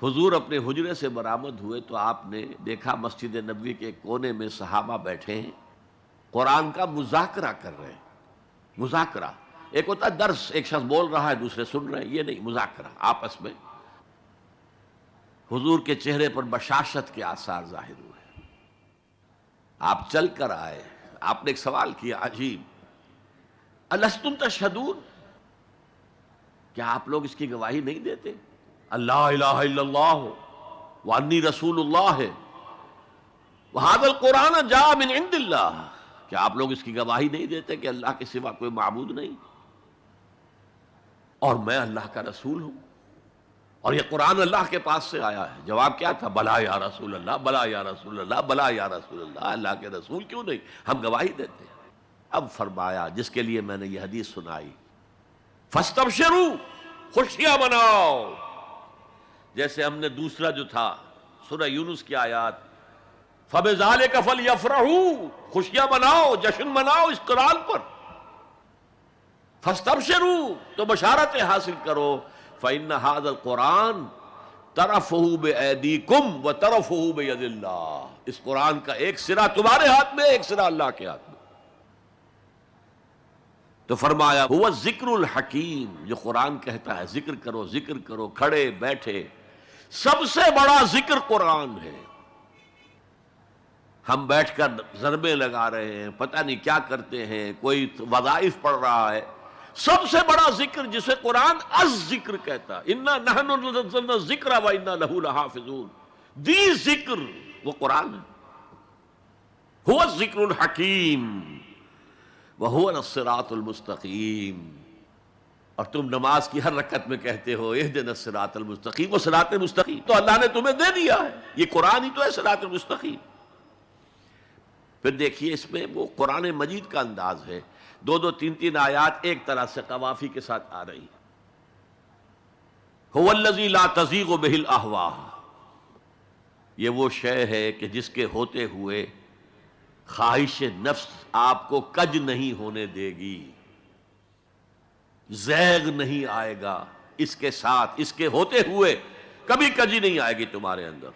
حضور اپنے حجرے سے برآمد ہوئے تو آپ نے دیکھا مسجد نبوی کے کونے میں صحابہ بیٹھے ہیں، قرآن کا مذاکرہ کر رہے ہیں۔ مذاکرہ ایک ہوتا ہے درس، ایک شخص بول رہا ہے دوسرے سن رہے ہیں، یہ نہیں، مذاکرہ آپس میں۔ حضور کے چہرے پر بشاشت کے آثار ظاہر ہوئے۔ آپ چل کر آئے، آپ نے ایک سوال کیا عجیب، الستم تشہدون، کیا آپ لوگ اس کی گواہی نہیں دیتے اللہ الہ الا اللہ وانی رسول اللہ وہذا القرآن جاء من عند اللہ، کیا آپ لوگ اس کی گواہی نہیں دیتے کہ اللہ کے سوا کوئی معبود نہیں اور میں اللہ کا رسول ہوں اور یہ قرآن اللہ کے پاس سے آیا ہے؟ جواب کیا تھا؟ بلا یا رسول اللہ، بلا یا رسول اللہ، بلا یا رسول اللہ، اللہ کے رسول کیوں نہیں، ہم گواہی دیتے ہیں۔ اب فرمایا جس کے لیے میں نے یہ حدیث سنائی، فاستبشروا، خوشیاں مناؤ، جیسے ہم نے دوسرا جو تھا سورہ یونس کی آیات، فَبِذَلِكَ فَلْيَفْرَحُوا، خوشیاں مناؤ، جشن مناؤ اس قرآن پر، فاستبشروا، تو بشارتیں حاصل کرو، فإن هذا القرآن طرفه بأيديكم وطرفه بيد اللہ، اس قرآن کا ایک سرا تمہارے ہاتھ میں، ایک سرا اللہ کے ہاتھ میں۔ تو فرمایا هو الذکر الحکیم، جو قرآن کہتا ہے ذکر کرو ذکر کرو، کھڑے بیٹھے، سب سے بڑا ذکر قرآن ہے۔ ہم بیٹھ کر ضربیں لگا رہے ہیں، پتہ نہیں کیا کرتے ہیں، کوئی وظائف پڑھ رہا ہے، سب سے بڑا ذکر جسے قرآن الذکر کہتا ہے، انا نحن نزلنا الذکر وانا لہ لحافظون، دی ذکر وہ قرآن ہے، هو الذکر الحکیم وہو الصراط المستقیم۔ اور تم نماز کی ہر رکعت میں کہتے ہو اہدنا الصراط المستقیم، وہ صراط مستقیم تو اللہ نے تمہیں دے دیا ہے، یہ قرآن ہی تو ہے صراط المستقیم۔ پھر دیکھیے اس میں وہ قرآن مجید کا انداز ہے، دو دو تین تین آیات ایک طرح سے قوافی کے ساتھ آ رہی، هو الذی لا تزیغ بہ الاہواء، یہ وہ شے ہے کہ جس کے ہوتے ہوئے خواہش نفس آپ کو کج نہیں ہونے دے گی، زیغ نہیں آئے گا اس کے ساتھ، اس کے ہوتے ہوئے کبھی کجی نہیں آئے گی تمہارے اندر۔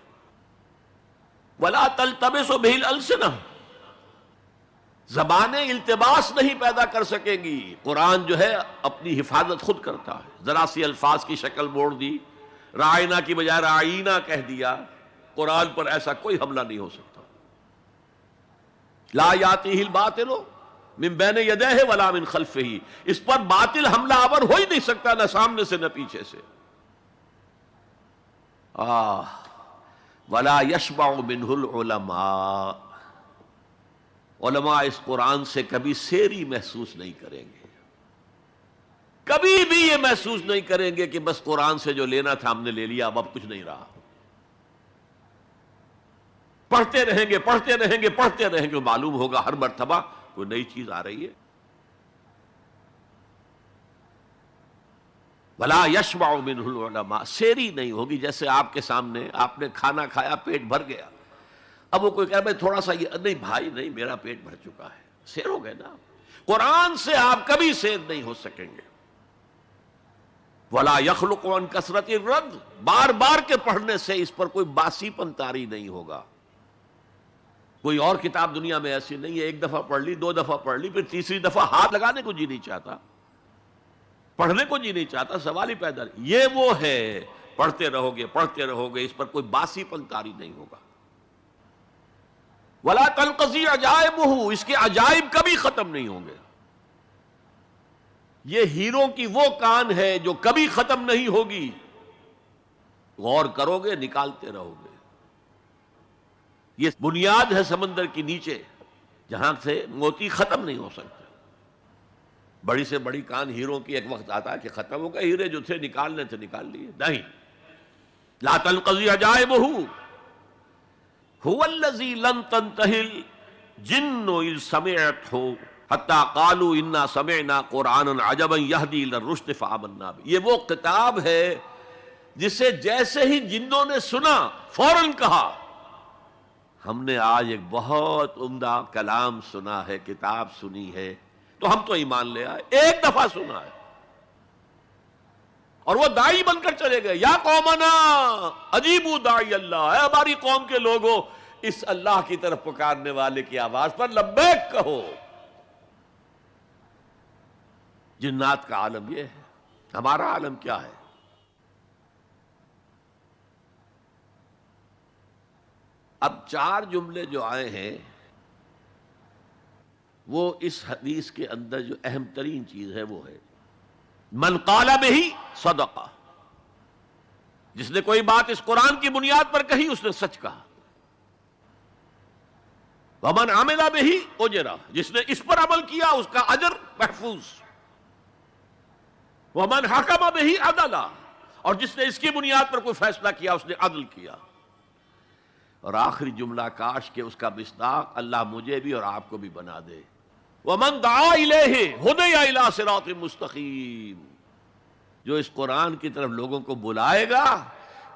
ولا تلتبس بہ الالسنہ، زبانیں التباس نہیں پیدا کر سکیں گی، قرآن جو ہے اپنی حفاظت خود کرتا ہے۔ ذرا سی الفاظ کی شکل موڑ دی، رائنا کی بجائے رائینا کہہ دیا، قرآن پر ایسا کوئی حملہ نہیں ہو سکتا۔ لا یاتیہ الباطل من بین یدیہ ولا من خلفہ، اس پر باطل حملہ آور ہو ہی نہیں سکتا، نہ سامنے سے نہ پیچھے سے۔ ولا یشبع منہ العلماء، علماء اس قرآن سے کبھی سیری محسوس نہیں کریں گے، کبھی بھی یہ محسوس نہیں کریں گے کہ بس قرآن سے جو لینا تھا ہم نے لے لیا، اب کچھ نہیں رہا۔ پڑھتے رہیں گے پڑھتے رہیں گے پڑھتے رہیں گے، معلوم ہوگا ہر مرتبہ کوئی نئی چیز آ رہی ہے۔ ولا یشبع منہ العلماء، سیری نہیں ہوگی، جیسے آپ کے سامنے آپ نے کھانا کھایا، پیٹ بھر گیا، اب وہ کوئی کہہ بھائی تھوڑا سا یہ، نہیں بھائی نہیں، میرا پیٹ بھر چکا ہے، سیر ہو گئے نا۔ قرآن سے آپ کبھی سیر نہیں ہو سکیں گے۔ ولا یخلق عن کثرت الرد، بار بار کے پڑھنے سے اس پر کوئی باسی پن طاری نہیں ہوگا۔ کوئی اور کتاب دنیا میں ایسی نہیں ہے، ایک دفعہ پڑھ لی، دو دفعہ پڑھ لی، پھر تیسری دفعہ ہاتھ لگانے کو جی نہیں چاہتا، پڑھنے کو جی نہیں چاہتا، سوال ہی پیدا نہیں۔ یہ وہ ہے، پڑھتے رہو گے، اس پر کوئی باسی پن طاری نہیں ہوگا۔ ولا تنقضی عجائبہ، اس کے عجائب کبھی ختم نہیں ہوں گے۔ یہ ہیروں کی وہ کان ہے جو کبھی ختم نہیں ہوگی، غور کرو گے نکالتے رہو گے۔ یہ بنیاد ہے سمندر کی نیچے، جہاں سے موتی ختم نہیں ہو سکتے۔ بڑی سے بڑی کان ہیروں کی، ایک وقت آتا ہے کہ ختم ہو گئے، ہیرے جو تھے نکالنے تھے نکال لیے، نہیں۔ لا تنقضی عجائبہ، هو الذی لن تنتہی الجن اذ سمعتہ حتی قالوا انا سمعنا قرآنا عجبا یہدی الی الرشد فآمنا بہ، یہ وہ کتاب ہے جسے جیسے ہی جنوں نے سنا فوراً کہا ہم نے آج ایک بہت عمدہ کلام سنا ہے، کتاب سنی ہے، تو ہم تو ایمان لے آئے، ایک دفعہ سنا ہے۔ اور وہ دائی بن کر چلے گئے. یا قومنا اجیبوا داعی اللہ، اے ہماری قوم کے لوگوں اس اللہ کی طرف پکارنے والے کی آواز پر لبیک کہو. جنات کا عالم یہ ہے، ہمارا عالم کیا ہے؟ اب 4 جملے جو آئے ہیں وہ اس حدیث کے اندر جو اہم ترین چیز ہے وہ ہے من قال بہ صدق. جس نے کوئی بات اس قرآن کی بنیاد پر کہی اس نے سچ کہا. ومن عمل بہ اجر، جس نے اس پر عمل کیا اس کا اجر محفوظ. ومن حکم بہ عدل، اور جس نے اس کی بنیاد پر کوئی فیصلہ کیا اس نے عدل کیا. اور آخری جملہ کاش کہ اس کا مصداق اللہ مجھے بھی اور آپ کو بھی بنا دے. ومن دعا الیہ ہدی الی صراط مستقیم، جو اس قرآن کی طرف لوگوں کو بلائے گا،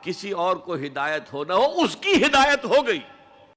کسی اور کو ہدایت ہو نہ ہو، اس کی ہدایت ہو گئی.